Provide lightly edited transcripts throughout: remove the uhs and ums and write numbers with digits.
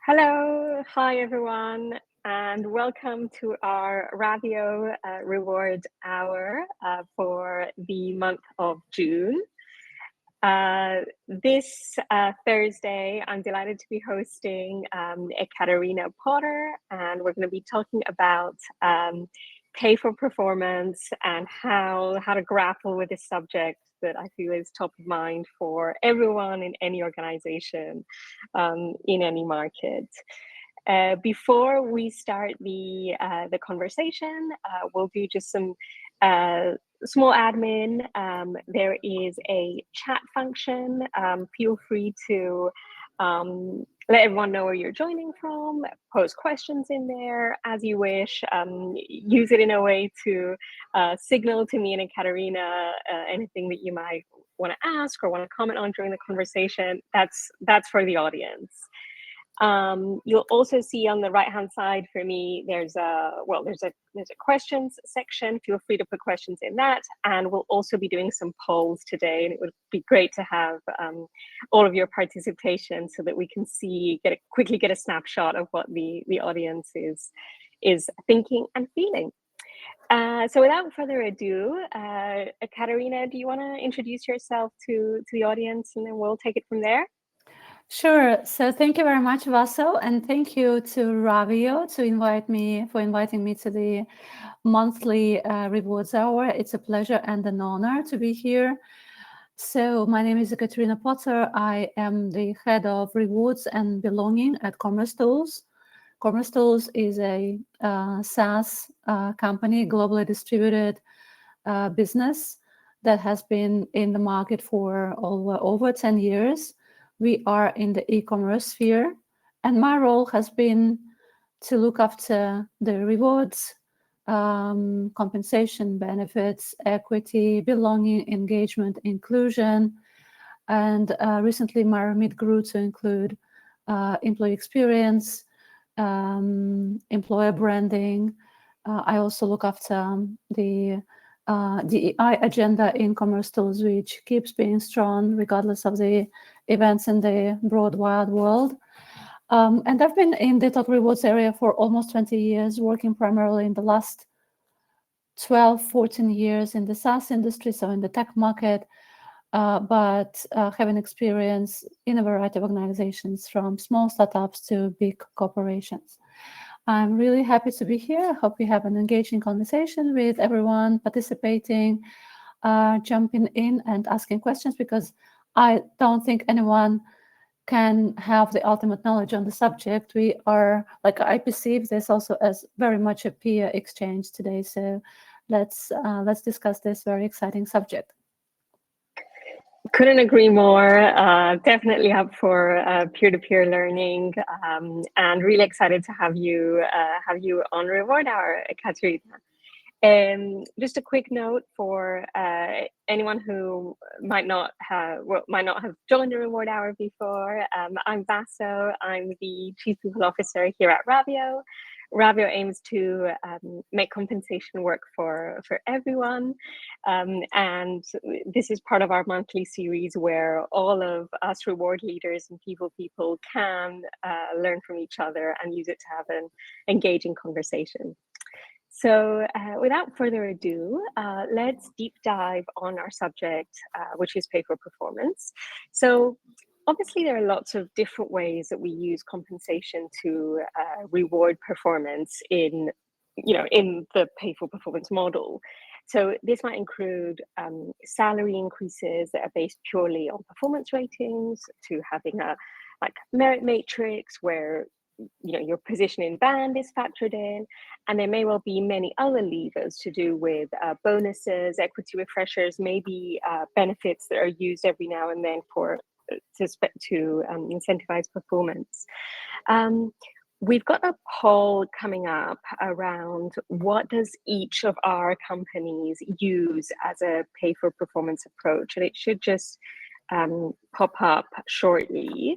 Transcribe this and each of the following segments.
Hello, hi everyone, and welcome to our Ravio Reward Hour for the month of June. This Thursday, I'm delighted to be hosting Ekaterina Potter, and we're going to be talking about pay for performance and how to grapple with this subject that I feel is top of mind for everyone in any organization, in any market. Before we start the conversation, we'll do just some small admin. There is a chat function. Feel free to let everyone know where you're joining from, post questions in there as you wish. Use it in a way to signal to me and Ekaterina anything that you might want to ask or want to comment on during the conversation. That's for the audience. You'll also see on the right-hand side for me, there's a questions section. Feel free to put questions in that, and we'll also be doing some polls today. And it would be great to have all of your participation so that we can quickly get a snapshot of what the audience is thinking and feeling. So without further ado, Ekaterina, do you want to introduce yourself to the audience, and then we'll take it from there? Sure. So thank you very much, Vaso, and thank you to Ravio for inviting me to the monthly rewards hour. It's a pleasure and an honor to be here. So my name is Ekaterina Potter. I am the head of rewards and belonging at commercetools. commercetools is a SaaS company, globally distributed business that has been in the market for over 10 years. We are in the e-commerce sphere, and my role has been to look after the rewards, compensation, benefits, equity, belonging, engagement, inclusion, and recently my remit grew to include employee experience, employer branding. I also look after the DEI agenda in commercetools, which keeps being strong regardless of the events in the broad wide world. And I've been in the total rewards area for almost 20 years, working primarily in the last 12, 14 years in the SaaS industry, so in the tech market, but having experience in a variety of organizations, from small startups to big corporations. I'm really happy to be here. I hope we have an engaging conversation with everyone participating, jumping in and asking questions, because I don't think anyone can have the ultimate knowledge on the subject. We are, like, I perceive this also as very much a peer exchange today. So let's discuss this very exciting subject. Couldn't agree more. Definitely up for peer-to-peer learning, and really excited to have you on Reward Hour, Ekaterina. Just a quick note for anyone who might not have joined the Reward Hour before. I'm Vaso. I'm the Chief People Officer here at Ravio. Ravio aims to make compensation work for everyone, and this is part of our monthly series where all of us reward leaders and people can learn from each other and use it to have an engaging conversation. So without further ado, let's deep dive on our subject, which is pay for performance. So obviously, there are lots of different ways that we use compensation to reward performance in the pay for performance model. So this might include salary increases that are based purely on performance ratings, to having a merit matrix where your position in band is factored in, and there may well be many other levers to do with bonuses, equity refreshers, maybe benefits that are used every now and then to incentivize performance. We've got a poll coming up around what does each of our companies use as a pay for performance approach, and it should just pop up shortly.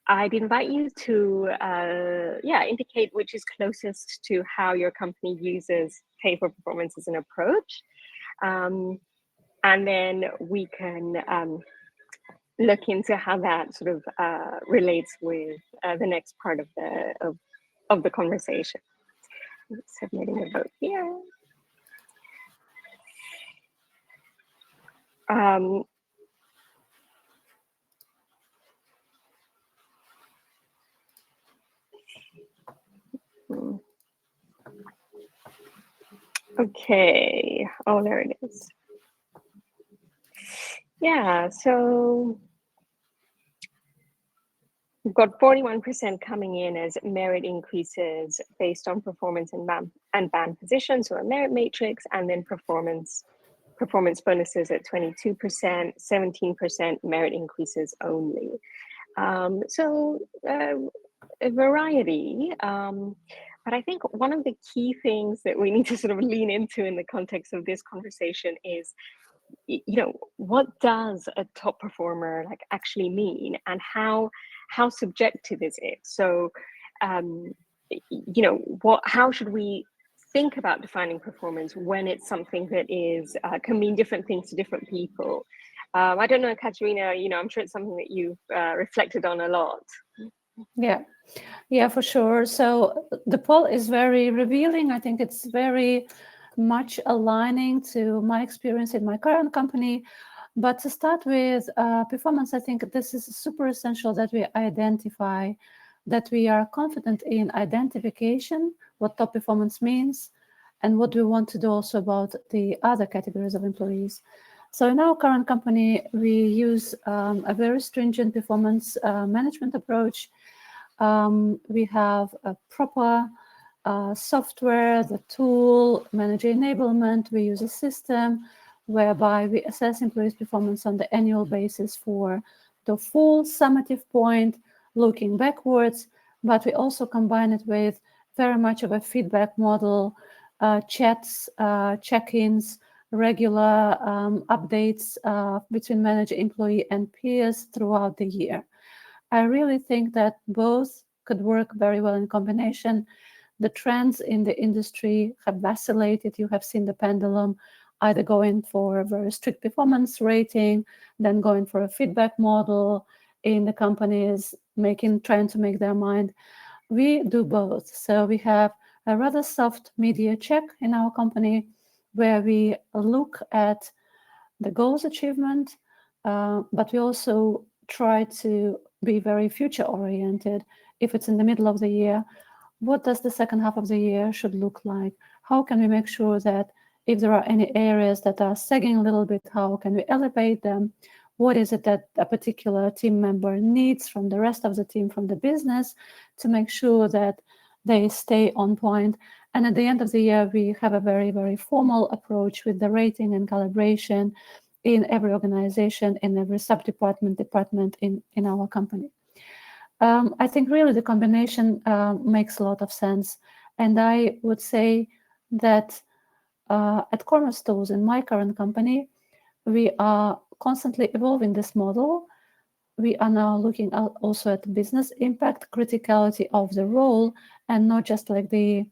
I'd invite you to indicate which is closest to how your company uses pay for performance as an approach, and then we can look into how that sort of relates with the next part of the conversation. Submitting a vote here. Okay. Oh, there it is. Yeah, so we've got 41% coming in as merit increases based on performance and band positions, so a merit matrix, and then performance bonuses at 22%, 17% merit increases only. So a variety. But I think one of the key things that we need to sort of lean into in the context of this conversation is, what does a top performer like actually mean, and how subjective is it? So, how should we think about defining performance when it's something that is can mean different things to different people? I don't know, Ekaterina, I'm sure it's something that you've reflected on a lot. Yeah, for sure. So the poll is very revealing. I think it's very much aligning to my experience in my current company. But to start with performance, I think this is super essential that we identify, that we are confident in identification, what top performance means, and what we want to do also about the other categories of employees. So in our current company, we use a very stringent performance management approach. We have a proper software, the tool, manager enablement. We use a system whereby we assess employees' performance on the annual basis for the full summative point, looking backwards, but we also combine it with very much of a feedback model, chats, check-ins, regular updates between manager, employee, and peers throughout the year. I really think that both could work very well in combination. The trends in the industry have vacillated. You have seen the pendulum either going for a very strict performance rating, then going for a feedback model in the companies, trying to make their mind. We do both. So we have a rather soft media check in our company where we look at the goals achievement, but we also try to be very future oriented. If it's in the middle of the year, what does the second half of the year should look like? How can we make sure that if there are any areas that are sagging a little bit, how can we elevate them? What is it that a particular team member needs from the rest of the team, from the business, to make sure that they stay on point? And at the end of the year, we have a very, very formal approach with the rating and calibration in every organization, in every department in our company. I think really the combination makes a lot of sense. And I would say that at commercetools, in my current company, we are constantly evolving this model. We are now looking also at business impact, criticality of the role, and not just like the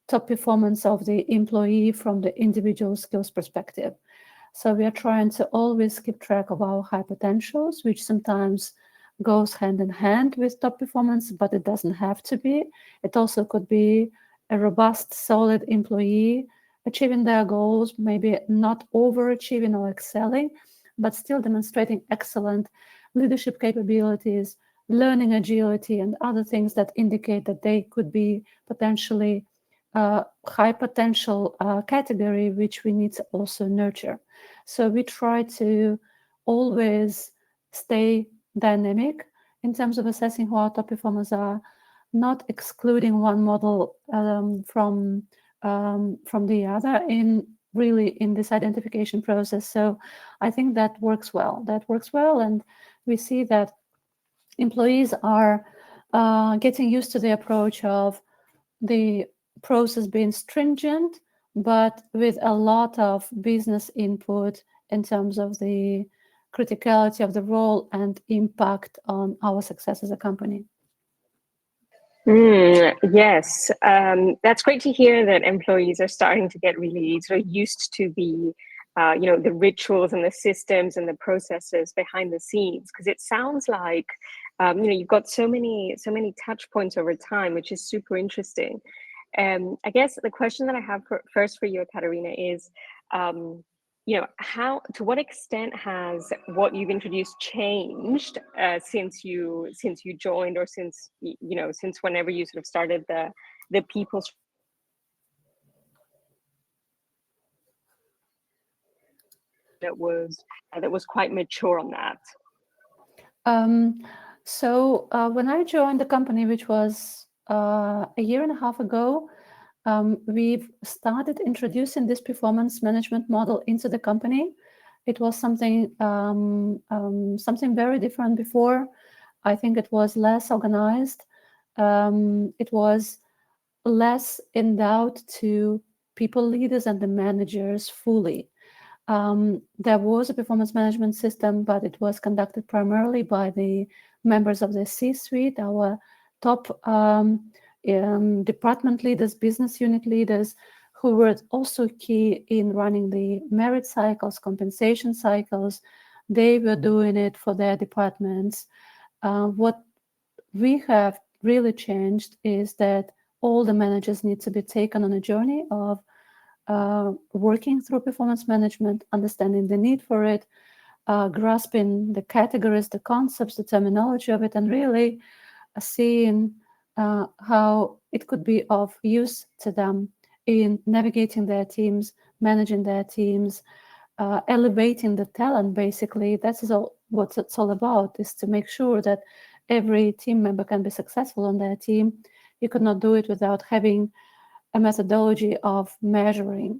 top performance of the employee from the individual skills perspective. So we are trying to always keep track of our high potentials, which sometimes goes hand in hand with top performance, but it doesn't have to be. It also could be a robust, solid employee achieving their goals, maybe not overachieving or excelling, but still demonstrating excellent leadership capabilities, learning agility, and other things that indicate that they could be potentially high potential category, which we need to also nurture. So we try to always stay dynamic in terms of assessing who our top performers are, not excluding one model from the other in this identification process. So I think that works well. And we see that employees are getting used to the approach of the process being stringent, but with a lot of business input in terms of the criticality of the role and impact on our success as a company. Yes, that's great to hear that employees are starting to get really sort of used to the the rituals and the systems and the processes behind the scenes, because it sounds like you've got so many touch points over time, which is super interesting. I guess the question that I have first for you, Ekaterina, is how, to what extent has what you've introduced changed since you joined, or since whenever you sort of started the people that was quite mature on that? So when I joined the company, which was a year and a half ago, we've started introducing this performance management model into the company. It was something very different before. I think it was less organized. It was less endowed to people leaders and the managers fully. There was a performance management system, but it was conducted primarily by the members of the C-suite, our top department leaders, business unit leaders, who were also key in running the merit cycles, compensation cycles. They were doing it for their departments. What we have really changed is that all the managers need to be taken on a journey of working through performance management, understanding the need for it, grasping the categories, the concepts, the terminology of it, and really seeing how it could be of use to them in navigating their teams, managing their teams, elevating the talent. Basically, that's all what it's all about, is to make sure that every team member can be successful on their team. You could not do it without having a methodology of measuring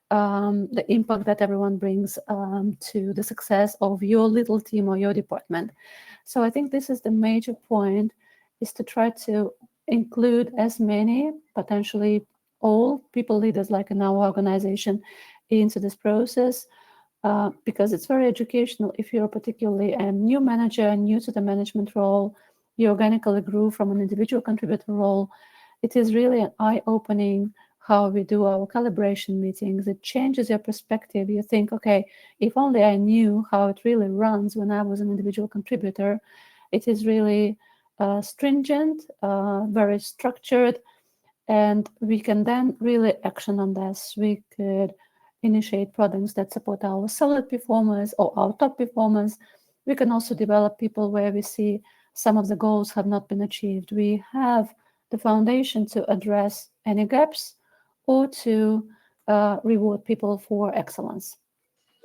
the impact that everyone brings to the success of your little team or your department. So I think this is the major point, is to try to include as many, potentially all people leaders like in our organization, into this process, because it's very educational. If you're particularly a new manager, new to the management role, you organically grew from an individual contributor role, it is really an eye-opening how we do our calibration meetings. It changes your perspective. You think, okay, if only I knew how it really runs when I was an individual contributor. It is really stringent, very structured, and we can then really action on this. We could initiate products that support our solid performers or our top performers. We can also develop people where we see some of the goals have not been achieved. We have the foundation to address any gaps or to reward people for excellence.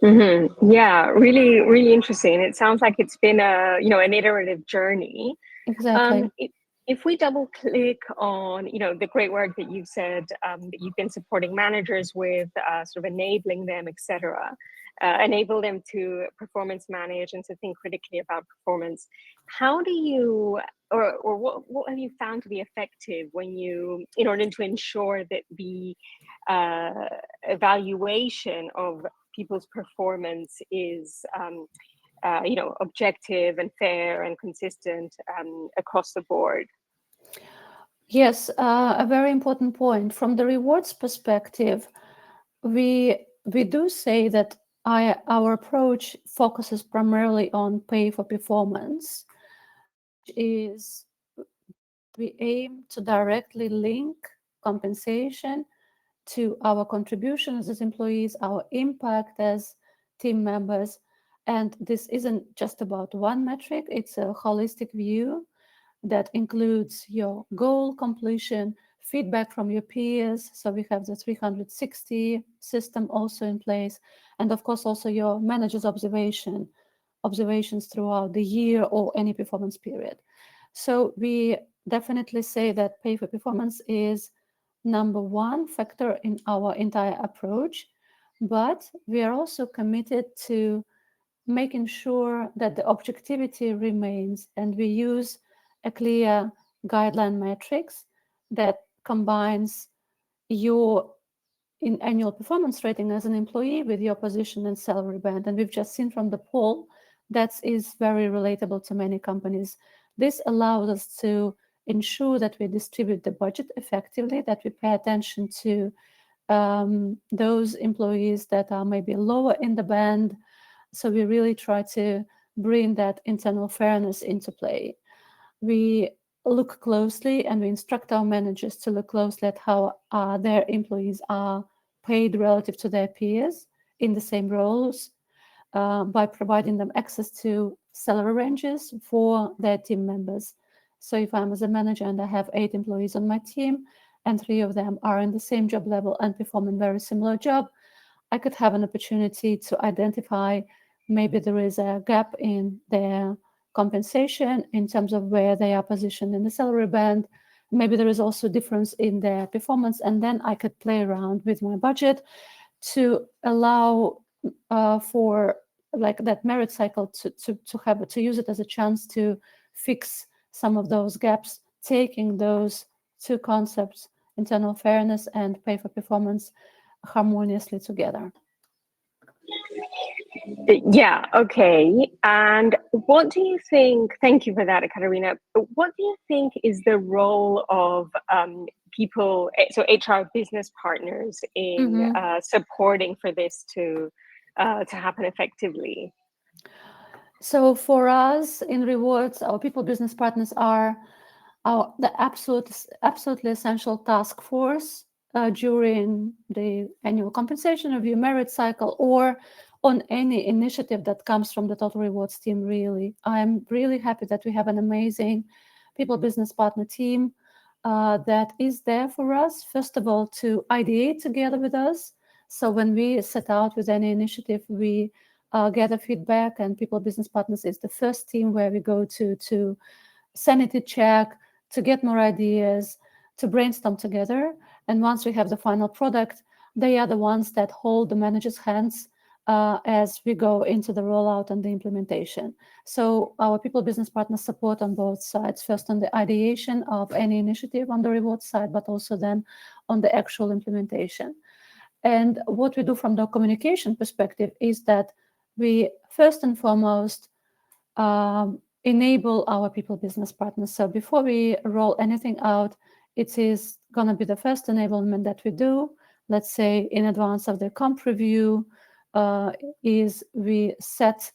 Mm-hmm. Yeah, really, really interesting. It sounds like it's been an iterative journey. Exactly. If we double click on, the great work that you've said, that you've been supporting managers with, sort of enabling them, etc., enable them to performance manage and to think critically about performance. How do you, or what have you found to be effective in order to ensure that the evaluation of people's performance is objective and fair and consistent across the board? Yes, a very important point. From the rewards perspective, we do say that our approach focuses primarily on pay for performance, which is we aim to directly link compensation to our contributions as employees, our impact as team members. And this isn't just about one metric, it's a holistic view that includes your goal completion, feedback from your peers. So we have the 360 system also in place. And of course, also your manager's observations throughout the year or any performance period. So we definitely say that pay for performance is number one factor in our entire approach, but we are also committed to making sure that the objectivity remains, and we use a clear guideline matrix that combines your annual performance rating as an employee with your position and salary band. And we've just seen from the poll that is very relatable to many companies. This allows us to ensure that we distribute the budget effectively, that we pay attention to those employees that are maybe lower in the band. So we really try to bring that internal fairness into play. We look closely and we instruct our managers to look closely at how their employees are paid relative to their peers in the same roles, by providing them access to salary ranges for their team members. So if I'm as a manager and I have 8 employees on my team and 3 of them are in the same job level and performing very similar job, I could have an opportunity to identify maybe there is a gap in their compensation in terms of where they are positioned in the salary band. Maybe there is also a difference in their performance, and then I could play around with my budget to allow for like that merit cycle to use it as a chance to fix some of those gaps, taking those 2 concepts, internal fairness and pay for performance, harmoniously together. Yeah, okay. And what do you think, thank you for that, Ekaterina. What do you think is the role of people, so HR business partners in supporting for this to happen effectively? So for us in rewards, our people business partners are the absolutely essential task force during the annual compensation review, merit cycle, or on any initiative that comes from the Total Rewards team. Really, I'm really happy that we have an amazing people business partner team that is there for us, first of all, to ideate together with us. So when we set out with any initiative, we gather feedback, and people business partners is the first team where we go to sanity check, to get more ideas, to brainstorm together. And once we have the final product, they are the ones that hold the manager's hands as we go into the rollout and the implementation. So our people business partners support on both sides, first on the ideation of any initiative on the reward side, but also then on the actual implementation. And what we do from the communication perspective is that we first and foremost enable our people business partners. So before we roll anything out, it is going to be the first enablement that we do, let's say in advance of the comp review, is we set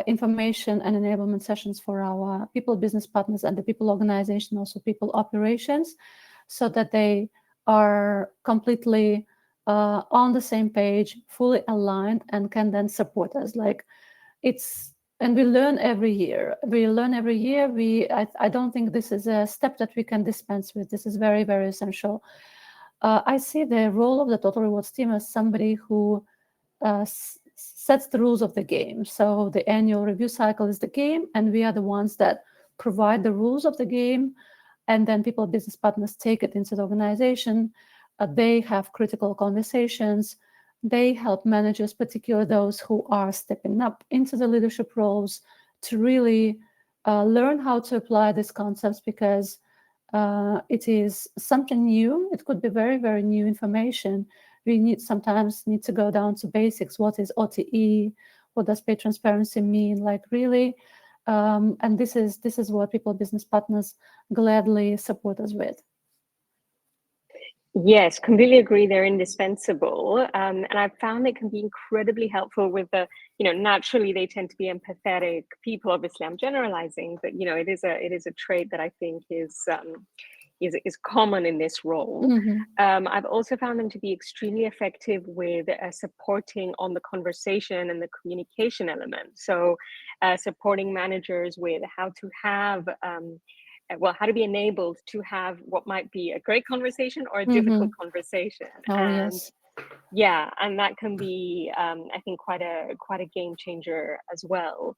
information and enablement sessions for our people business partners and the people organization, also people operations, so that they are completely on the same page, fully aligned, and can then support us. And we learn every year. I don't think this is a step that we can dispense with. This is very, very essential. I see the role of the Total Rewards team as somebody who sets the rules of the game. So the annual review cycle is the game, and we are the ones that provide the rules of the game. And then people, business partners, take it into the organization. They have critical conversations. They help managers, particularly those who are stepping up into the leadership roles, to really learn how to apply these concepts, because it is something new. It could be very, very new information. We sometimes need to go down to basics. What is OTE? What does pay transparency mean? And this is what people business partners gladly support us with. Yes, completely agree. They're indispensable. And I've found they can be incredibly helpful with naturally they tend to be empathetic people. Obviously, I'm generalizing, but it is a trait that I think is common in this role. I've also found them to be extremely effective with supporting on the conversation and the communication element. So supporting managers with how to have how to be enabled to have what might be a great conversation or a difficult conversation. Yes. Yeah, and that can be, I think, quite a game changer as well.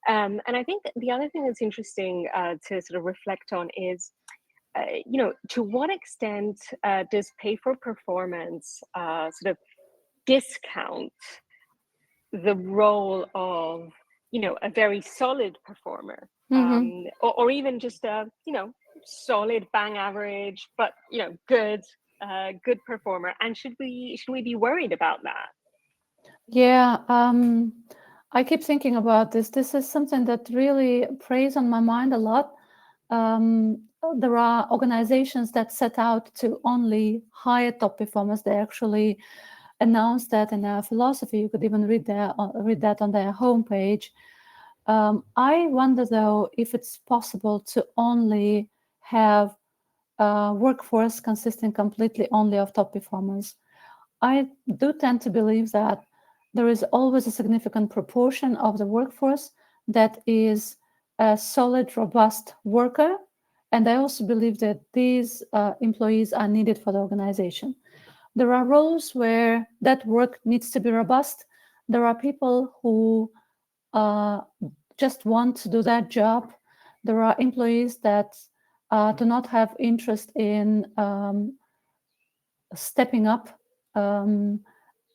And I think the other thing that's interesting to sort of reflect on is, to what extent does pay for performance sort of discount the role of a very solid performer, or even just a solid bang average, but good performer? And should we be worried about that? Yeah, I keep thinking about this. This is something that really preys on my mind a lot. there are organizations that set out to only hire top performers. They actually announced that in their philosophy. You could even read that on their homepage. I wonder, though, if it's possible to only have a workforce consisting completely only of top performers. I do tend to believe that there is always a significant proportion of the workforce that is a solid, robust worker. And I also believe that these employees are needed for the organization. There are roles where that work needs to be robust. There are people who just want to do that job. There are employees that do not have interest in stepping up.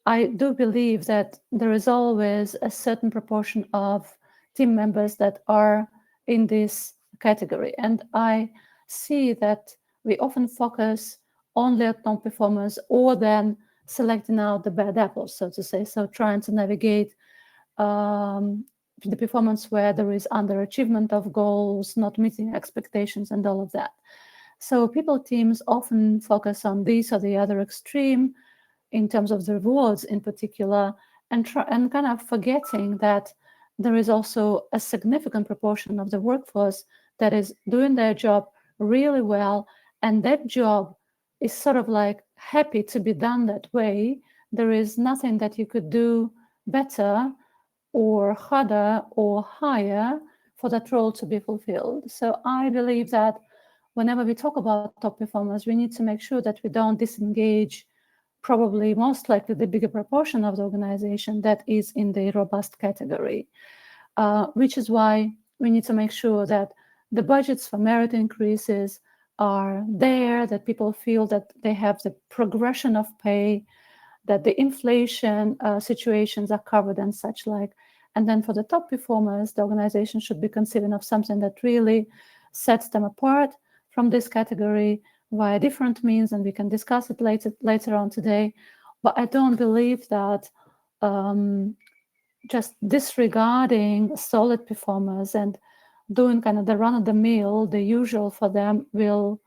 I do believe that there is always a certain proportion of team members that are in this category. And I see that we often focus only on top performers, or then selecting out the bad apples, so to say. So trying to navigate the performance where there is underachievement of goals, not meeting expectations, and all of that. So people teams often focus on this or the other extreme in terms of the rewards in particular, and kind of forgetting that there is also a significant proportion of the workforce that is doing their job really well, and that job is sort of like happy to be done that way. There is nothing that you could do better or harder or higher for that role to be fulfilled. So I believe that whenever we talk about top performers, we need to make sure that we don't disengage probably most likely the bigger proportion of the organization that is in the robust category, which is why we need to make sure that the budgets for merit increases are there, that people feel that they have the progression of pay, that the inflation situations are covered and such like. And then for the top performers, the organization should be considering of something that really sets them apart from this category via different means, and we can discuss it later on today. But I don't believe that just disregarding solid performers and doing kind of the run-of-the-mill, the usual for them, will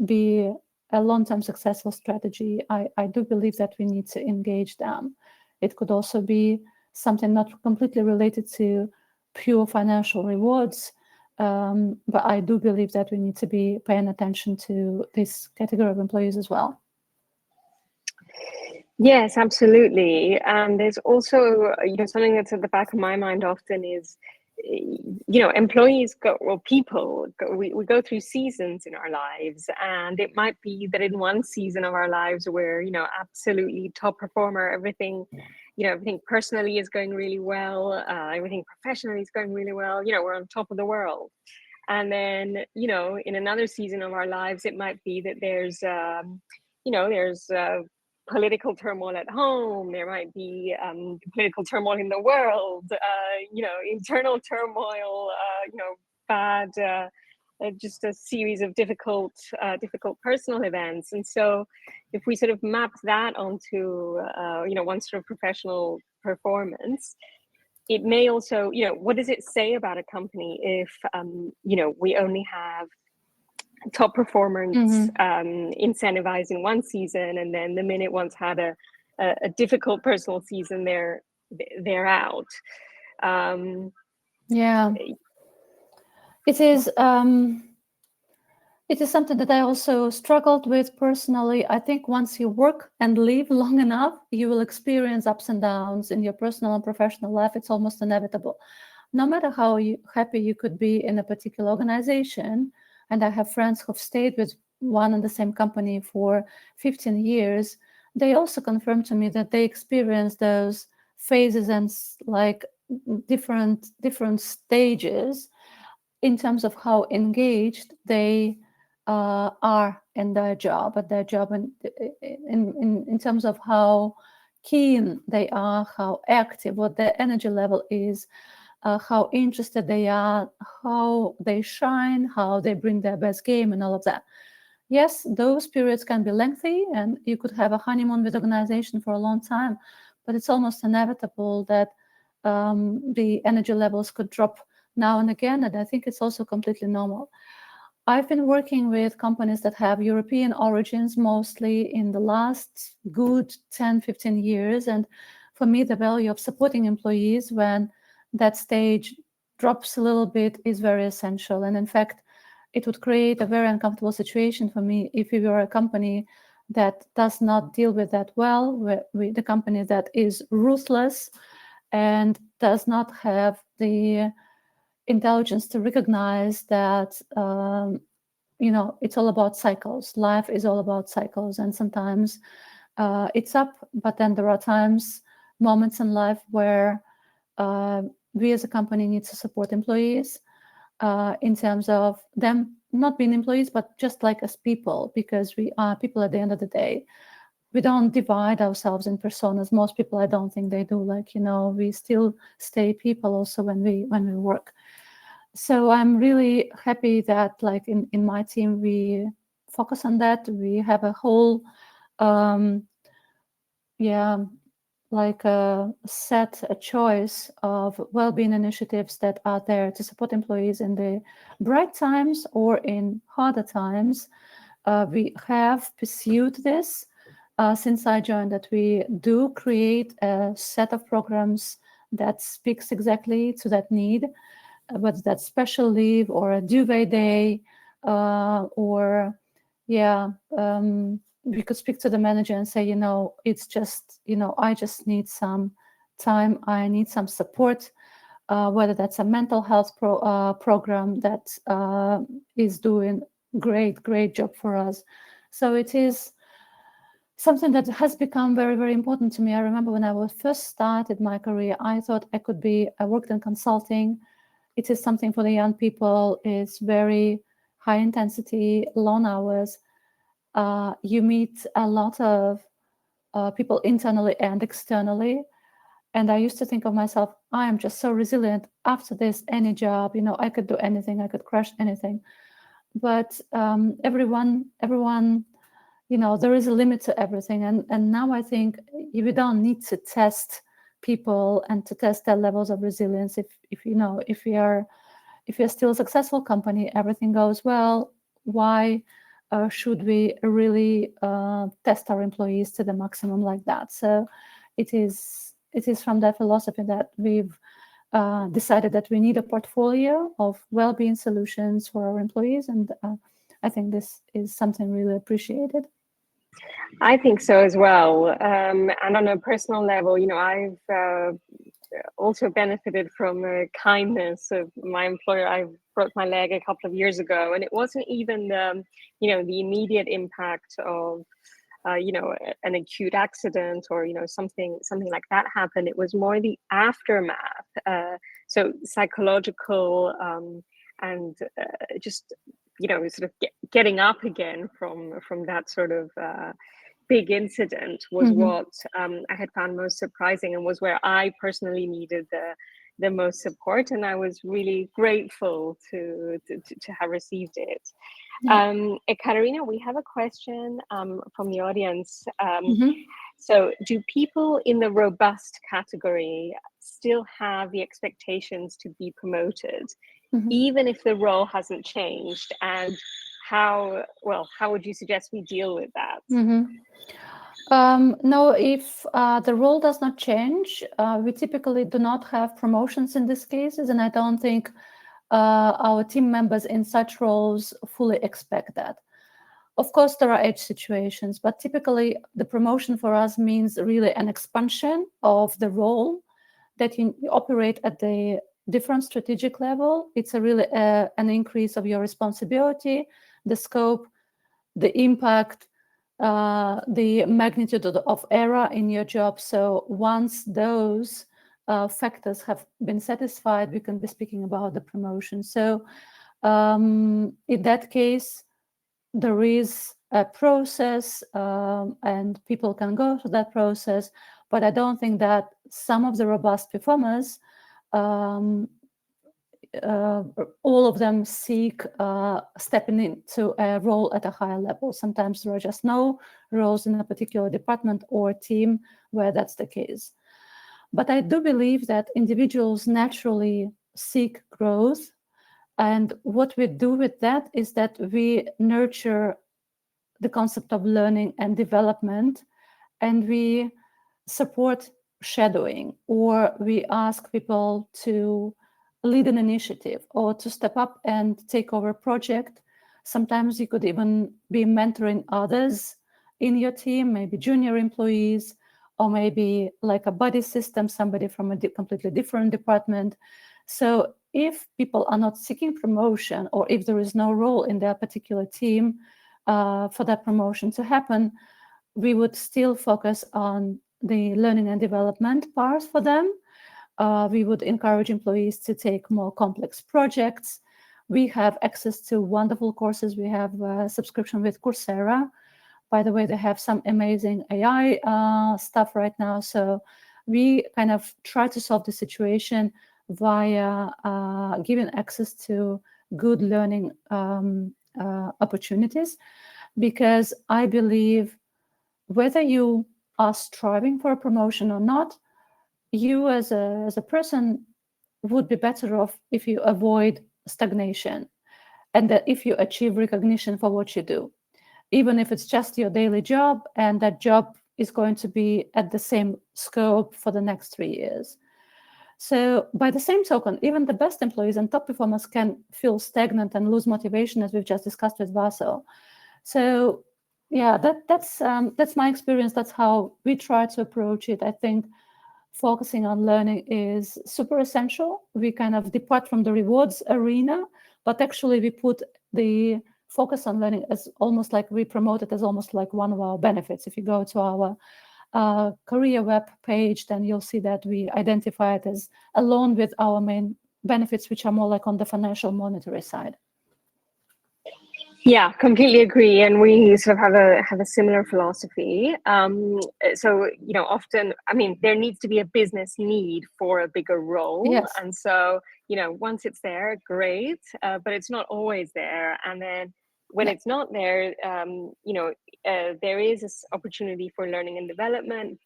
be a long-term successful strategy. I do believe that we need to engage them. It could also be something not completely related to pure financial rewards, but I do believe that we need to be paying attention to this category of employees as well. Yes, absolutely. And there's also, something that's at the back of my mind often is, employees we go through seasons in our lives, and it might be that in one season of our lives we're, absolutely top performer, everything personally is going really well, everything professionally is going really well, we're on top of the world. And then, in another season of our lives, it might be that there's political turmoil at home, there might be political turmoil in the world, internal turmoil, bad, just a series of difficult personal events. And so if we sort of map that onto, one sort of professional performance, it may also, what does it say about a company if, we only have top performers incentivized in one season, and then the minute one's had a difficult personal season, they're out. Yeah, it is something that I also struggled with personally. I think once you work and live long enough, you will experience ups and downs in your personal and professional life. It's almost inevitable. No matter how happy you could be in a particular organization, and I have friends who've stayed with one and the same company for 15 years, they also confirm to me that they experience those phases and like different stages in terms of how engaged they are in their job, and in terms of how keen they are, how active, what their energy level is, how interested they are, how they shine, how they bring their best game, and all of that. Yes, those periods can be lengthy, and you could have a honeymoon with organization for a long time, but it's almost inevitable that the energy levels could drop now and again, and I think it's also completely normal. I've been working with companies that have European origins mostly in the last good 10, 15 years. And for me, the value of supporting employees when that stage drops a little bit is very essential. And in fact, it would create a very uncomfortable situation for me if we were a company that does not deal with that well, the company that is ruthless and does not have the intelligence to recognize that it's all about cycles. Life is all about cycles, and sometimes it's up, but then there are moments in life where we as a company need to support employees in terms of them not being employees, but just like as people, because we are people at the end of the day. We don't divide ourselves in personas. Most people, I don't think they do. We still stay people also when we work. So I'm really happy that in my team, we focus on that. We have a whole, a choice of well-being initiatives that are there to support employees in the bright times or in harder times. We have pursued this since I joined, that we do create a set of programs that speaks exactly to that need, whether that's special leave or a duvet day, we could speak to the manager and say, it's just, I just need some time, I need some support, whether that's a mental health program that is doing great job for us. So it is something that has become very, very important to me. I remember when I first started my career, I thought I worked in consulting. It is something for the young people. It's very high intensity, long hours. You meet a lot of people internally and externally. And I used to think of myself, I am just so resilient. After this, any job, I could do anything. I could crush anything. But everyone, there is a limit to everything. And now I think we don't need to test people and to test their levels of resilience. If we are still a successful company, everything goes well, why should we really test our employees to the maximum like that? So it is from that philosophy that we've decided that we need a portfolio of well-being solutions for our employees, and I think this is something really appreciated. I think so as well. And on a personal level, I've also benefited from the kindness of my employer. I broke my leg a couple of years ago, and it wasn't even the immediate impact of an acute accident or something like that happened. It was more the aftermath, so psychological and just sort of getting up again from that sort of big incident was what I had found most surprising, and was where I personally needed the most support, and I was really grateful to have received it. Ekaterina, we have a question from the audience. So do people in the robust category still have the expectations to be promoted, even if the role hasn't changed? And how would you suggest we deal with that? No, if the role does not change, we typically do not have promotions in these cases, and I don't think our team members in such roles fully expect that. Of course, there are edge situations, but typically the promotion for us means really an expansion of the role, that you operate at the different strategic level. It's really an increase of your responsibility, the scope, the impact, the magnitude of error in your job. So once those factors have been satisfied, we can be speaking about the promotion. So in that case, there is a process, and people can go through that process. But I don't think that some of the robust performers, all of them seek stepping into a role at a higher level. Sometimes there are just no roles in a particular department or team where that's the case. But I do believe that individuals naturally seek growth, And what we do with that is that we nurture the concept of learning and development, and we support shadowing, or we ask people to lead an initiative or to step up and take over a project. Sometimes you could even be mentoring others in your team, maybe junior employees, or maybe like a buddy system, somebody from a completely different department. So if people are not seeking promotion, or if there is no role in their particular team for that promotion to happen, we would still focus on the learning and development part for them. We would encourage employees to take more complex projects. We have access to wonderful courses. We have a subscription with Coursera. By the way, they have some amazing AI stuff right now. So we kind of try to solve the situation via giving access to good learning opportunities, because I believe whether you are striving for a promotion or not, you as a person would be better off if you avoid stagnation, and that if you achieve recognition for what you do, even if it's just your daily job, and that job is going to be at the same scope for the next 3 years. So by the same token, even the best employees and top performers can feel stagnant and lose motivation, as we've just discussed with Vaso. So yeah, that's my experience. That's how we try to approach it. I think focusing on learning is super essential. We kind of depart from the rewards arena, but actually we put the focus on learning as almost like we promote it as almost like one of our benefits. If you go to our career web page, then you'll see that we identify it as along with our main benefits, which are more like on the financial monetary side. Yeah, completely agree, and we sort of have a similar philosophy. So often, I mean, there needs to be a business need for a bigger role, Yes. and so once it's there, great, but it's not always there. And then when it's not there, there is this opportunity for learning and development.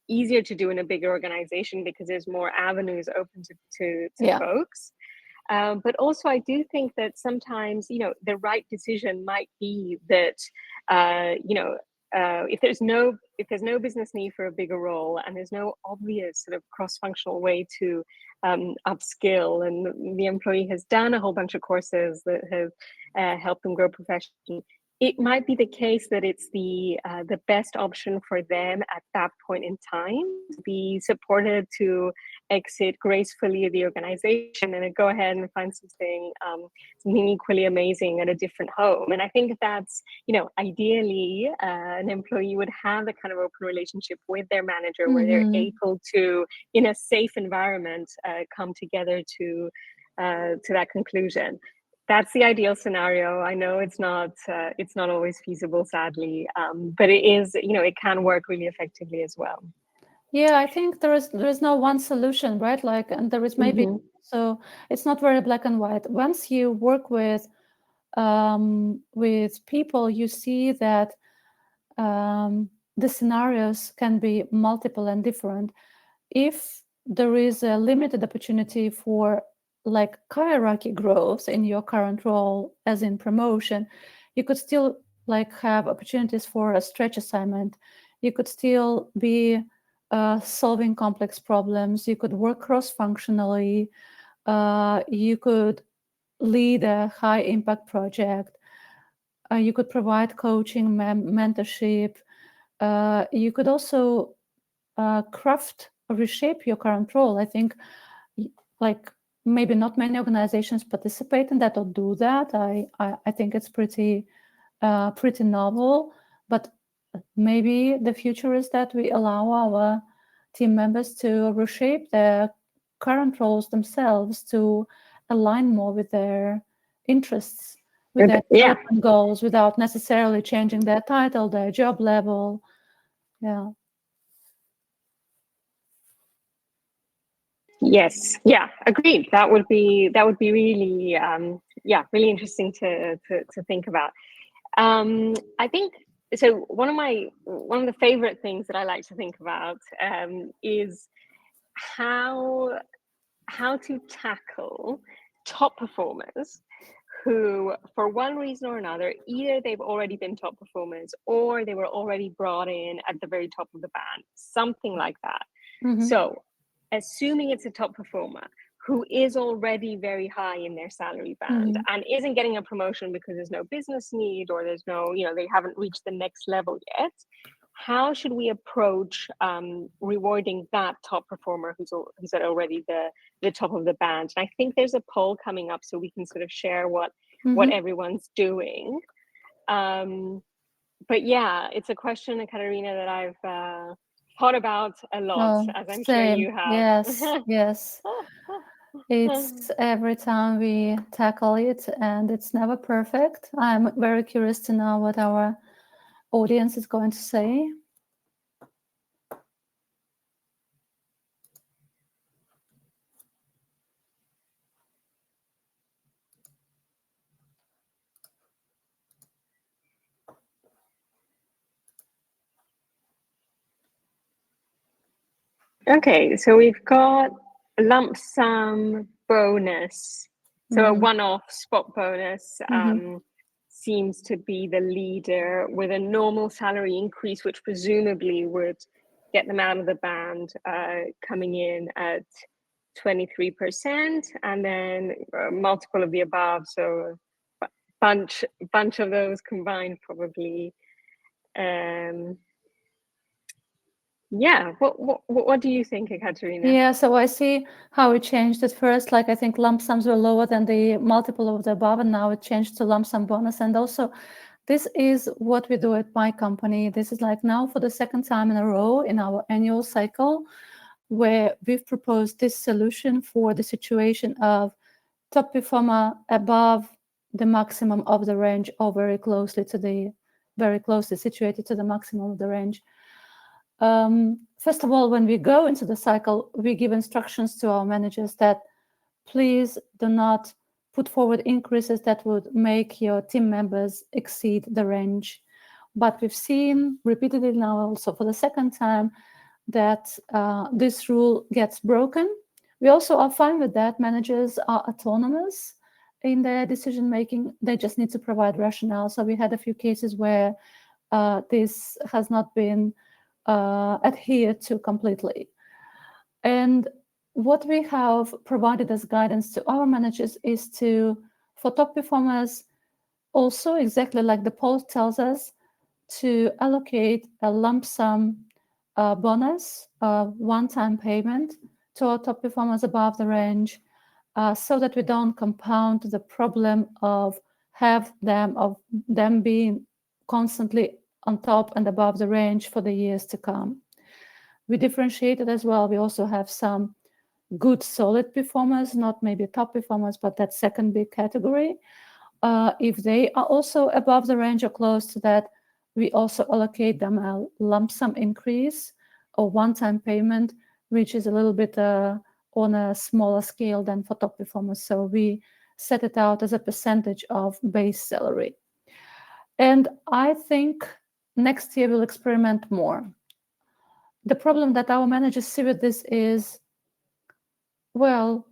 Easier to do in a bigger organization because there's more avenues open to folks. But also, I do think that sometimes, the right decision might be that, if there's no business need for a bigger role, and there's no obvious sort of cross-functional way to upskill, and the employee has done a whole bunch of courses that have helped them grow professionally, it might be the case that it's the best option for them at that point in time to be supported to exit gracefully the organization and go ahead and find something equally amazing at a different home. And I think that's, ideally an employee would have a kind of open relationship with their manager where they're able to, in a safe environment, come together to that conclusion. That's the ideal scenario. I know it's not always feasible, sadly, but it is, it can work really effectively as well. Yeah, I think there is no one solution, right? Like, and there is maybe so it's not very black and white. Once you work with people, you see that the scenarios can be multiple and different. If there is a limited opportunity for like hierarchy growth in your current role, as in promotion, you could still like have opportunities for a stretch assignment. You could still be solving complex problems. You could work cross-functionally. You could lead a high-impact project. You could provide coaching, mentorship. You could also craft or reshape your current role. I think, like, maybe not many organizations participate in that or do that. I think it's pretty novel, but maybe the future is that we allow our team members to reshape their current roles themselves to align more with their interests, with their development goals, without necessarily changing their title, their job level. Yeah. Yes. Yeah. Agreed. That would be really really interesting to think about. I think so. One of the favorite things that I like to think about is how to tackle top performers who, for one reason or another, either they've already been top performers or they were already brought in at the very top of the band, something like that. Mhm. So, assuming it's a top performer who is already very high in their salary band and isn't getting a promotion because there's no business need or there's no, they haven't reached the next level yet, how should we approach rewarding that top performer who's at already the top of the band? And I think there's a poll coming up so we can sort of share what everyone's doing. But yeah, it's a question, Ekaterina, that I've thought about a lot, as I'm sure you have. Yes. It's every time we tackle it, and it's never perfect. I'm very curious to know what our audience is going to say. Okay, so we've got a lump sum bonus. So a one-off spot bonus seems to be the leader, with a normal salary increase, which presumably would get them out of the band, coming in at 23%, and then a multiple of the above. So a bunch of those combined, probably. Yeah, what do you think, Ekaterina? Yeah, so I see how it changed at first. Like, I think lump sums were lower than the multiple of the above, and now it changed to lump sum bonus. And also, this is what we do at my company. This is like now for the second time in a row in our annual cycle, where we've proposed this solution for the situation of top performer above the maximum of the range or very closely situated to the maximum of the range. First of all, when we go into the cycle, we give instructions to our managers that please do not put forward increases that would make your team members exceed the range. But we've seen repeatedly now, also for the second time, that this rule gets broken. We also are fine with that. Managers are autonomous in their decision making. They just need to provide rationale. So we had a few cases where this has not been adhered to completely. And what we have provided as guidance to our managers is to, for top performers, also exactly like the poll tells us, to allocate a lump sum bonus, one-time payment to our top performers above the range, so that we don't compound the problem of them being constantly on top and above the range for the years to come. We differentiated as well. We also have some good solid performers, not maybe top performers, but that second big category. If they are also above the range or close to that, we also allocate them a lump sum increase or one-time payment, which is a little bit on a smaller scale than for top performers. So we set it out as a percentage of base salary. And I think next year we'll experiment more. The problem that our managers see with this is, well,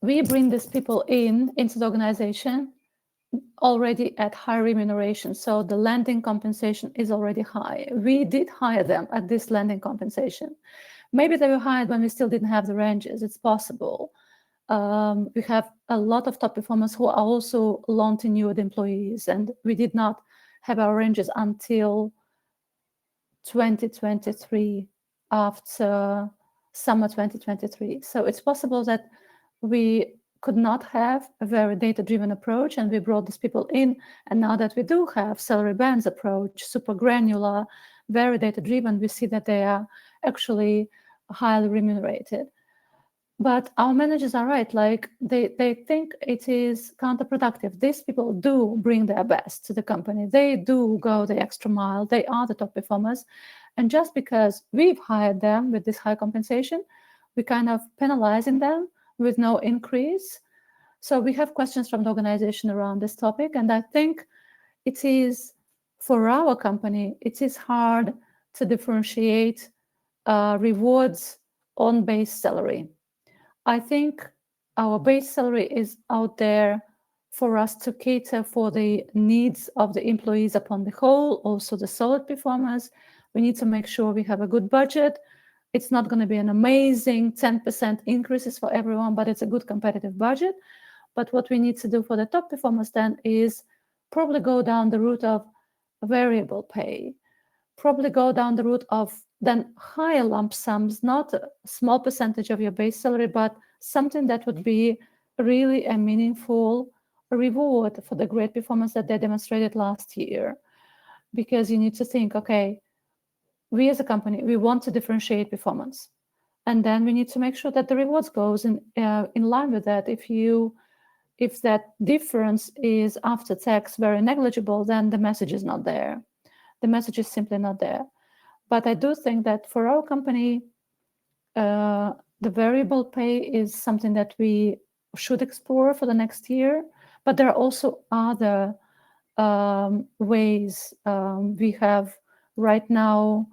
we bring these people into the organization already at high remuneration. So the landing compensation is already high. We did hire them at this landing compensation. Maybe they were hired when we still didn't have the ranges. It's possible. We have a lot of top performers who are also long tenured employees, and we did not have our ranges until 2023, after summer 2023. So it's possible that we could not have a very data-driven approach, and we brought these people in. And now that we do have salary bands approach, super granular, very data-driven, we see that they are actually highly remunerated. But our managers are right. Like they think it is counterproductive. These people do bring their best to the company. They do go the extra mile. They are the top performers. And just because we've hired them with this high compensation, we kind of penalizing them with no increase. So we have questions from the organization around this topic. And I think it is, for our company, it is hard to differentiate rewards on base salary. I think our base salary is out there for us to cater for the needs of the employees upon the whole, also the solid performers. We need to make sure we have a good budget. It's not going to be an amazing 10% increases for everyone, but it's a good competitive budget. But what we need to do for the top performers then is probably go down the route of variable pay, probably go down the route of then higher lump sums, not a small percentage of your base salary, but something that would be really a meaningful reward for the great performance that they demonstrated last year. Because you need to think, okay, we as a company, we want to differentiate performance. And then we need to make sure that the rewards goes in line with that. If that difference is after tax very negligible, then the message is not there. The message is simply not there. But I do think that for our company, the variable pay is something that we should explore for the next year. But there are also other ways. We have right now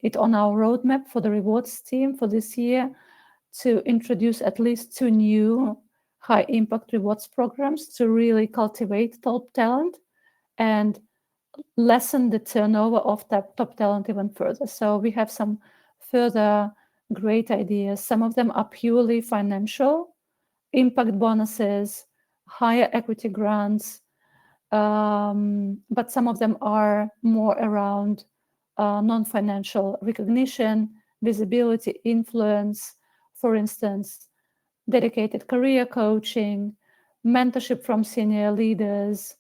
it on our roadmap for the rewards team for this year to introduce at least 2 new high impact rewards programs to really cultivate top talent and lessen the turnover of that top talent even further. So we have some further great ideas. Some of them are purely financial, impact bonuses, higher equity grants, but some of them are more around non-financial recognition, visibility, influence, for instance, dedicated career coaching, mentorship from senior leaders,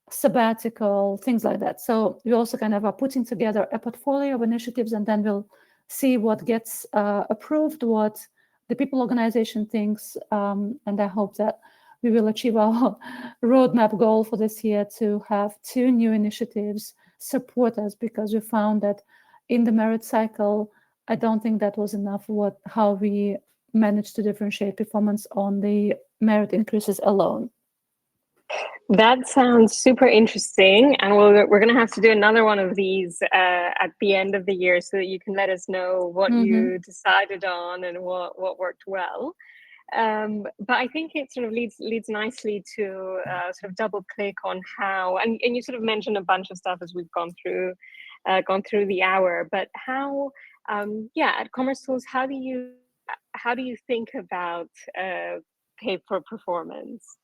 sabbatical, things like that. So we also kind of are putting together a portfolio of initiatives, and then we'll see what gets approved, what the people organization thinks, and I hope that we will achieve our roadmap goal for this year to have 2 new initiatives support us, because we found that in the merit cycle, I don't think that was enough how we managed to differentiate performance on the merit increases alone. That sounds super interesting, and we're going to have to do another one of these at the end of the year, so that you can let us know what you decided on and what worked well. But I think it sort of leads nicely to sort of double click on how, and you sort of mentioned a bunch of stuff as we've gone through the hour, but how, at commercetools, how do you think about pay for performance?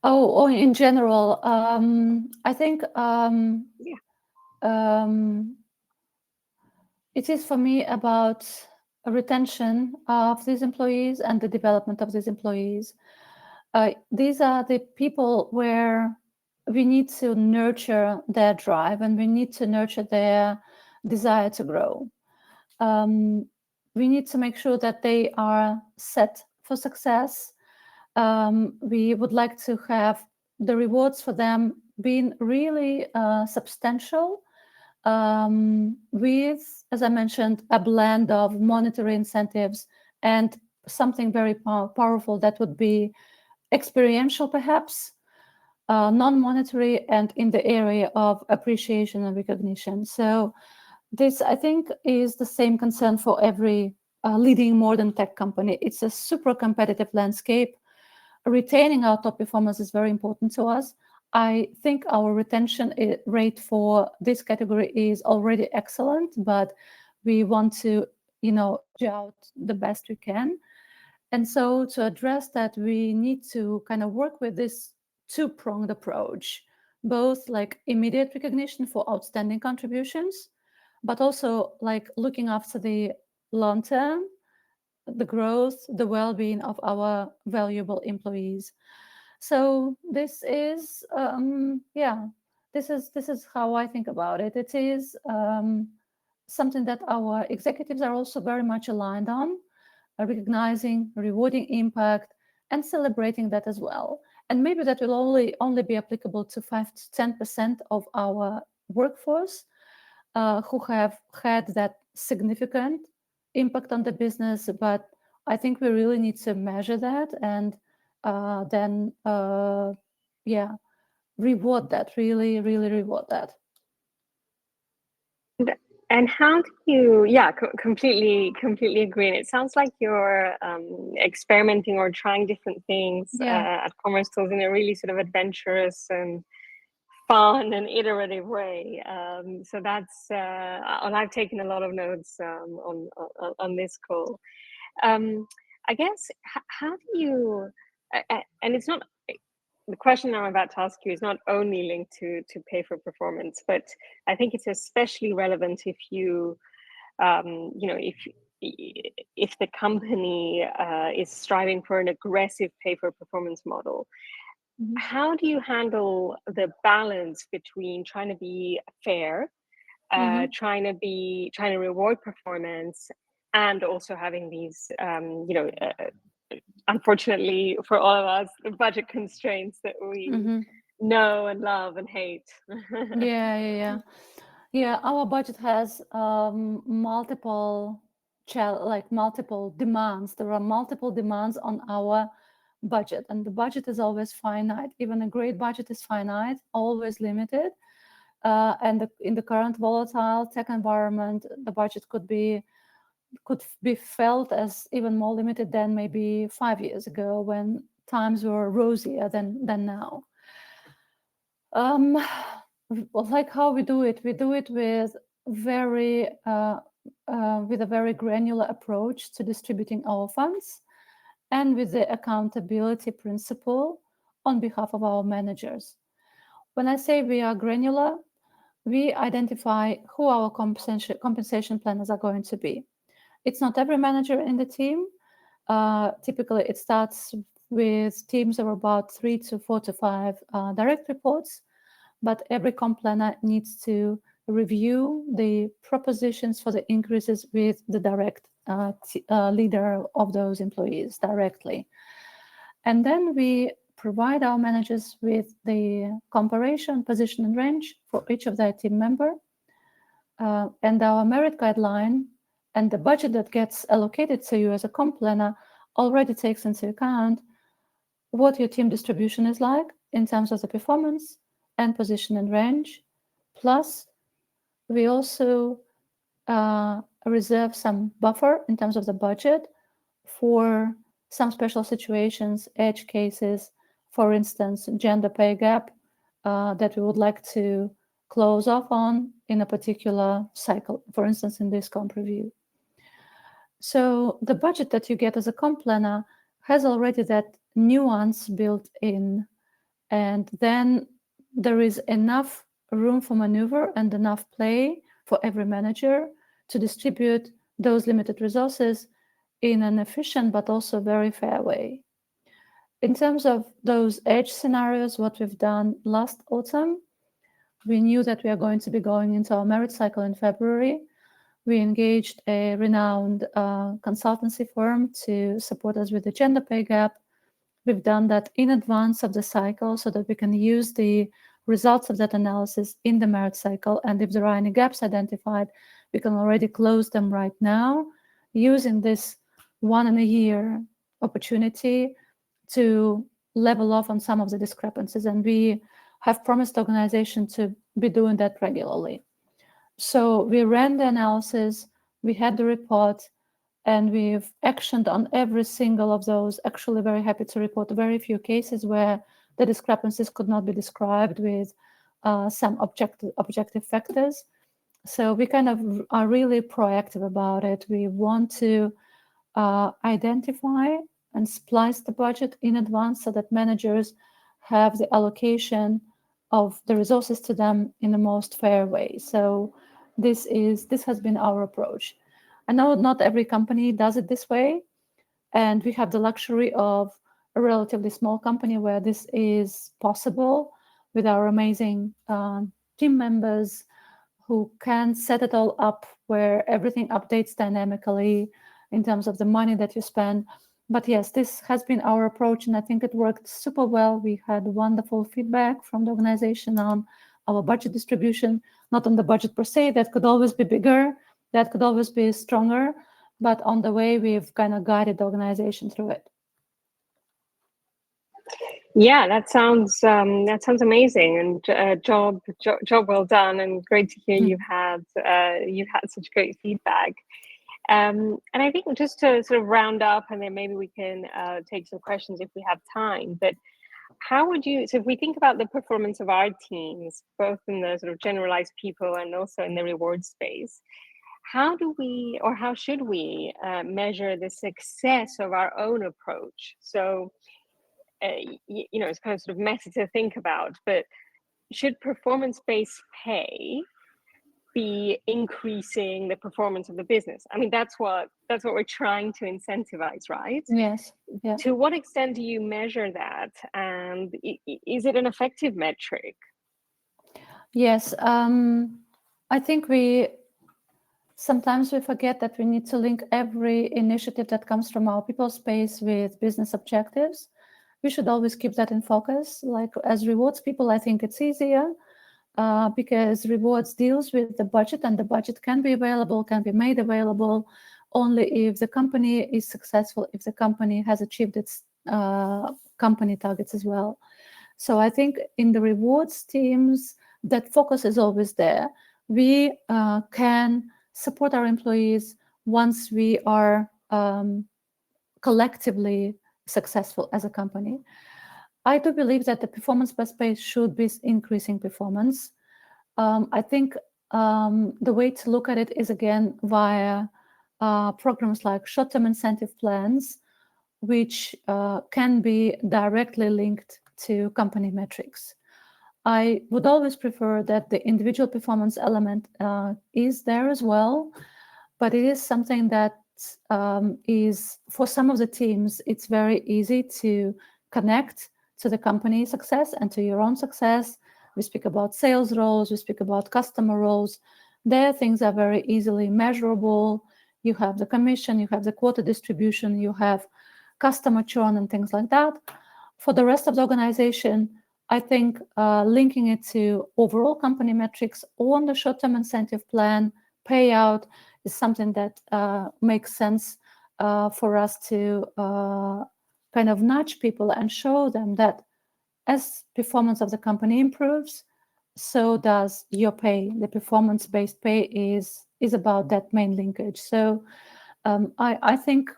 Oh, in general, I think it is for me about retention of these employees and the development of these employees. These are the people where we need to nurture their drive and we need to nurture their desire to grow. We need to make sure that they are set for success. We would like to have the rewards for them being really substantial, with, as I mentioned, a blend of monetary incentives and something very powerful that would be experiential, perhaps, non-monetary, and in the area of appreciation and recognition. So this, I think, is the same concern for every leading modern tech company. It's a super competitive landscape. Retaining our top performers is very important to us. I think our retention rate for this category is already excellent, but we want to, edge out the best we can. And so to address that, we need to kind of work with this 2-pronged approach, both like immediate recognition for outstanding contributions, but also like looking after the long term, the growth, the well-being of our valuable employees. So this is, this is how I think about it. It is something that our executives are also very much aligned on, recognizing, rewarding impact, and celebrating that as well. And maybe that will only be applicable to 5 to 10% of our workforce who have had that significant impact on the business. But I think we really need to measure that and then reward that, really reward that. And how do you, yeah, completely agree. And it sounds like you're experimenting or trying different things at commercetools in a really sort of adventurous and fun and iterative way. So that's, and I've taken a lot of notes on this call. I guess, how do you, and it's not, the question I'm about to ask you is not only linked to pay for performance, but I think it's especially relevant if you, you know, if the company is striving for an aggressive pay for performance model. Mhm. How do you handle the balance between trying to be fair, trying to reward performance, and also having these, you know, unfortunately for all of us, the budget constraints that we know and love and hate? Yeah, our budget has multiple multiple demands. There are multiple demands on our budget, and the budget is always finite. Even a great budget is finite, always limited. And in the current volatile tech environment, the budget could be felt as even more limited than maybe 5 years ago, when times were rosier than now. Like how we do it with very with a very granular approach to distributing our funds, and with the accountability principle on behalf of our managers. When I say we are granular, we identify who our compensation planners are going to be. It's not every manager in the team. Typically, it starts with teams of about 3 to 4 to 5 direct reports, but every comp planner needs to review the propositions for the increases with the direct leader of those employees directly. And then we provide our managers with the comparison, position, and range for each of their team member. And our merit guideline and the budget that gets allocated to you as a comp planner already takes into account what your team distribution is like in terms of the performance and position and range. Plus, we also reserve some buffer in terms of the budget for some special situations, edge cases, for instance, gender pay gap that we would like to close off on in a particular cycle, for instance, in this comp review. So the budget that you get as a comp planner has already that nuance built in, and then there is enough room for maneuver and enough play for every manager to distribute those limited resources in an efficient but also very fair way. In terms of those edge scenarios, what we've done last autumn, we knew that we are going to be going into our merit cycle in February. We engaged a renowned consultancy firm to support us with the gender pay gap. We've done that in advance of the cycle so that we can use the results of that analysis in the merit cycle. And if there are any gaps identified, we can already close them right now using this 1 in a year opportunity to level off on some of the discrepancies. And we have promised the organization to be doing that regularly. So we ran the analysis, we had the report, and we've actioned on every single of those. Actually, very happy to report very few cases where the discrepancies could not be described with some objective factors. So we kind of are really proactive about it. We want to identify and splice the budget in advance so that managers have the allocation of the resources to them in the most fair way. So this has been our approach. I know not every company does it this way, and we have the luxury of a relatively small company where this is possible with our amazing team members who can set it all up where everything updates dynamically in terms of the money that you spend. But yes, this has been our approach, and I think it worked super well. We had wonderful feedback from the organization on our budget distribution, not on the budget per se, that could always be bigger, that could always be stronger, but on the way we've kind of guided the organization through it. Yeah, that sounds amazing, and job well done, and great to hear you've had such great feedback. And I think just to sort of round up, and then maybe we can take some questions if we have time. But how would you, so if we think about the performance of our teams, both in the sort of generalized people and also in the reward space, how do we, or how should we measure the success of our own approach? So, it's kind of sort of messy to think about, but should performance-based pay be increasing the performance of the business? I mean, that's what we're trying to incentivize, right? Yes. Yeah. To what extent do you measure that, and is it an effective metric? Yes. I think sometimes we forget that we need to link every initiative that comes from our people space with business objectives. We should always keep that in focus. Like as rewards people, I think it's easier because rewards deals with the budget, and the budget can be made available only if the company is successful, if the company has achieved its company targets as well. So I think in the rewards teams, that focus is always there. We can support our employees once we are collectively successful as a company. I do believe that the performance-based pay should be increasing performance. I think the way to look at it is again via programs like short-term incentive plans, which can be directly linked to company metrics. I would always prefer that the individual performance element is there as well, but it is something that is, for some of the teams, it's very easy to connect to the company success and to your own success. We speak about sales roles, we speak about customer roles. There, things are very easily measurable. You have the commission, you have the quota distribution, you have customer churn and things like that. For the rest of the organization, I think linking it to overall company metrics on the short-term incentive plan payout is something that makes sense for us to kind of nudge people and show them that as performance of the company improves, so does your pay. The performance-based pay is about that main linkage. So I think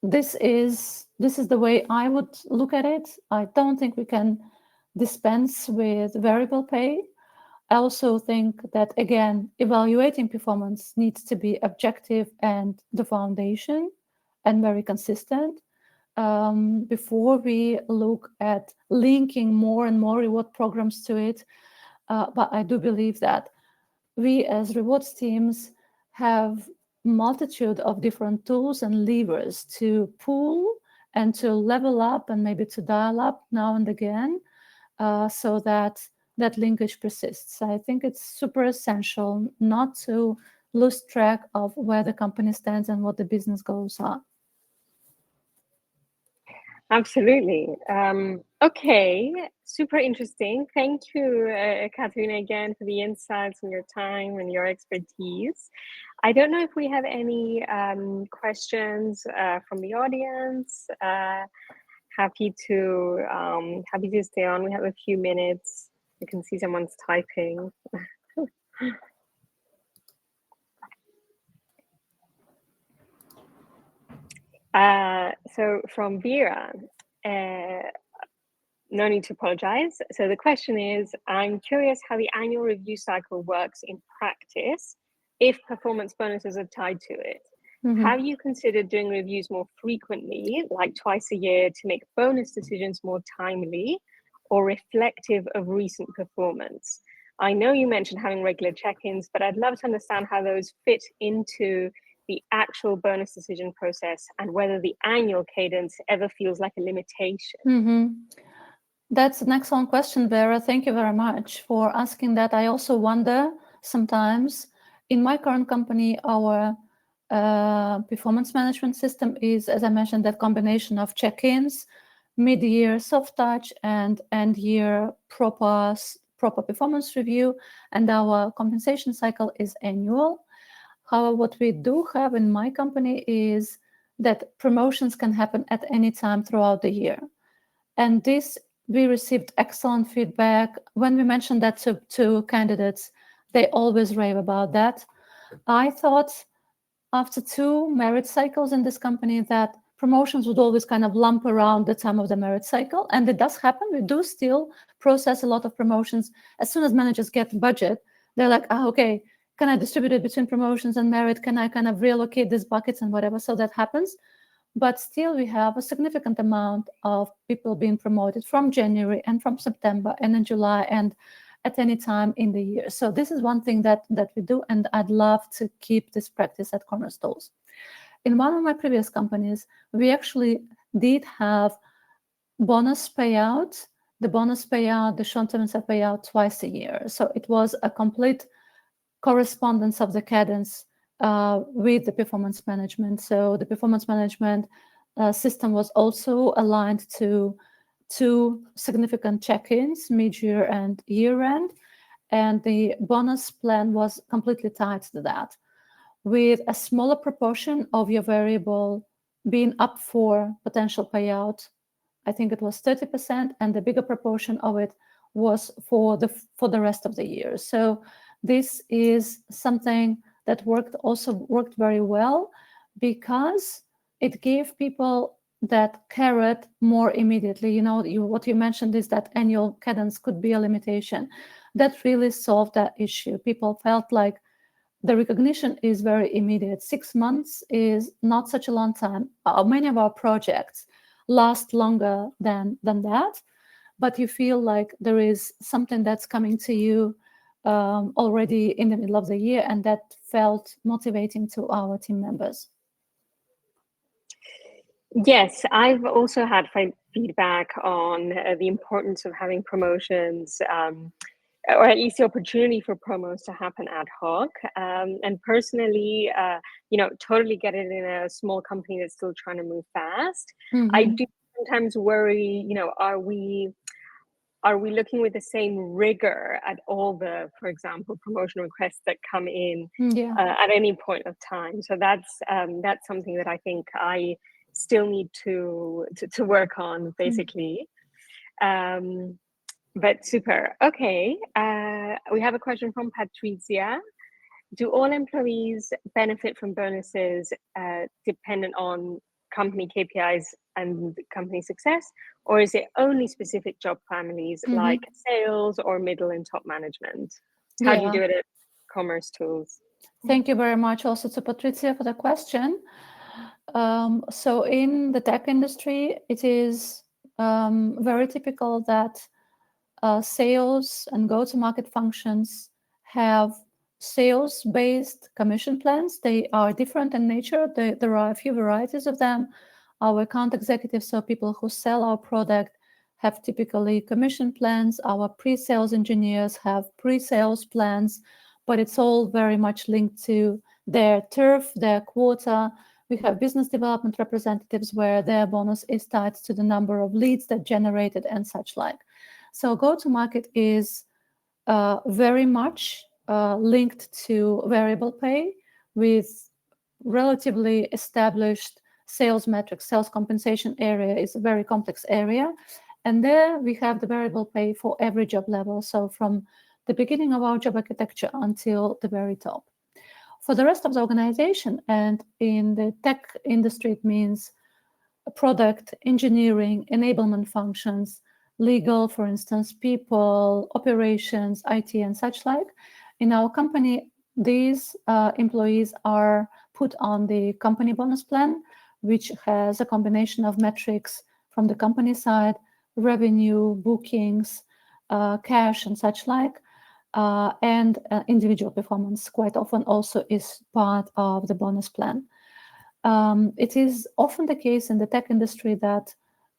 this is the way I would look at it. I don't think we can dispense with variable pay. I also think that, again, evaluating performance needs to be objective and the foundation and very consistent before we look at linking more and more reward programs to it. But I do believe that we as rewards teams have multitude of different tools and levers to pull and to level up and maybe to dial up now and again so that linkage persists. I think it's super essential not to lose track of where the company stands and what the business goals are. Absolutely. Okay, super interesting. Thank you, Ekaterina, again for the insights and your time and your expertise. I don't know if we have any questions from the audience. Happy to stay on. We have a few minutes. I can see someone's typing. So from Vera, no need to apologize. So the question is, I'm curious how the annual review cycle works in practice if performance bonuses are tied to it. Mm-hmm. Have you considered doing reviews more frequently, like twice a year, to make bonus decisions more timely or reflective of recent performance? I know you mentioned having regular check-ins, but I'd love to understand how those fit into the actual bonus decision process and whether the annual cadence ever feels like a limitation. Mm-hmm. That's an excellent question, Vera. Thank you very much for asking that. I also wonder sometimes, in my current company, our performance management system is, as I mentioned, that combination of check-ins, mid-year soft touch, and end-year proper performance review, and our compensation cycle is annual. However, what we do have in my company is that promotions can happen at any time throughout the year. And we received excellent feedback. When we mentioned that to candidates, they always rave about that. I thought after 2 merit cycles in this company that promotions would always kind of lump around the time of the merit cycle. And it does happen. We do still process a lot of promotions. As soon as managers get budget, they're like, okay, can I distribute it between promotions and merit? Can I kind of reallocate these buckets and whatever? So that happens. But still, we have a significant amount of people being promoted from January and from September and in July and at any time in the year. So this is one thing that we do, and I'd love to keep this practice at commercetools. In one of my previous companies, we actually did have bonus payout, the short-term incentive payout twice a year. So it was a complete correspondence of the cadence with the performance management. So the performance management system was also aligned to 2 significant check-ins, mid-year and year-end, and the bonus plan was completely tied to that, with a smaller proportion of your variable being up for potential payout. I think it was 30%, and the bigger proportion of it was for the rest of the year. So this is something that worked very well, because it gave people that carrot more immediately. What you mentioned is that annual cadence could be a limitation. That really solved that issue. People felt like the recognition is very immediate. 6 months is not such a long time. Many of our projects last longer than that, but you feel like there is something that's coming to you already in the middle of the year, and that felt motivating to our team members. Yes, I've also had feedback on the importance of having promotions, or at least the opportunity for promos to happen ad hoc. And personally, totally get it in a small company that's still trying to move fast. Mm-hmm. I do sometimes worry, are we looking with the same rigor at all the, for example, promotion requests that come in at any point of time? So that's something that I think I still need to work on, basically. But super. Okay. We have a question from Patricia. Do all employees benefit from bonuses dependent on company KPIs and company success, or is it only specific job families like sales or middle and top management? How do you do it at commercetools? Thank you very much also to Patricia for the question. So in the tech industry, it is very typical that sales and go-to-market functions have sales-based commission plans. They are different in nature. There are a few varieties of them. Our account executives, so people who sell our product, have typically commission plans. Our pre-sales engineers have pre-sales plans, but it's all very much linked to their turf, their quota. We have business development representatives where their bonus is tied to the number of leads that generated and such like. So go-to-market is very much linked to variable pay with relatively established sales metrics. Sales compensation area is a very complex area. And there we have the variable pay for every job level. So from the beginning of our job architecture until the very top. For the rest of the organization, and in the tech industry, it means product, engineering, enablement functions, legal, for instance, people, operations, IT, and such like. In our company, these employees are put on the company bonus plan, which has a combination of metrics from the company side, revenue, bookings, cash, and such like. And individual performance quite often also is part of the bonus plan. It is often the case in the tech industry that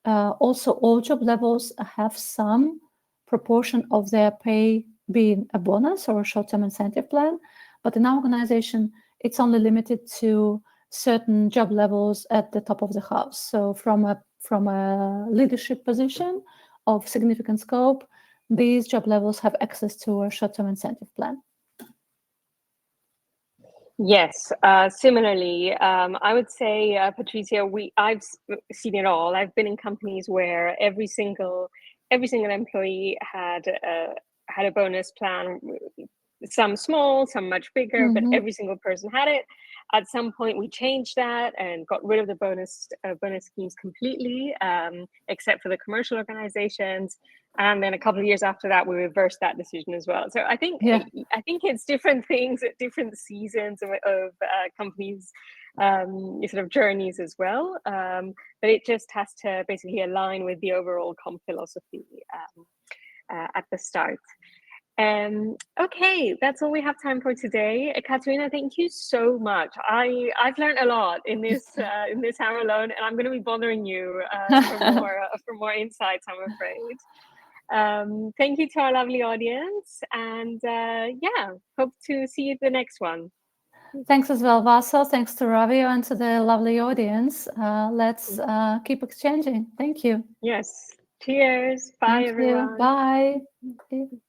also all job levels have some proportion of their pay being a bonus or a short-term incentive plan. But in our organization, it's only limited to certain job levels at the top of the house. So from a leadership position of significant scope, these job levels have access to a short-term incentive plan. Yes, similarly, I would say, Patricia, I've seen it all. I've been in companies where every single employee had a bonus plan, some small, some much bigger, but every single person had it. At some point, we changed that and got rid of the bonus schemes completely, except for the commercial organizations. And then a couple of years after that, we reversed that decision as well. So I think Yeah. it's different things at different seasons of companies' sort of journeys as well. But it just has to basically align with the overall comp philosophy at the start. Okay, that's all we have time for today. Ekaterina, thank you so much. I've learned a lot in this hour alone, and I'm going to be bothering you for more insights, I'm afraid. Thank you to our lovely audience, and yeah, hope to see you at the next one. Thanks as well, Vaso. Thanks to Ravio and to the lovely audience. Let's keep exchanging. Thank you. Yes. Cheers. Bye, Thank you. everyone. Bye.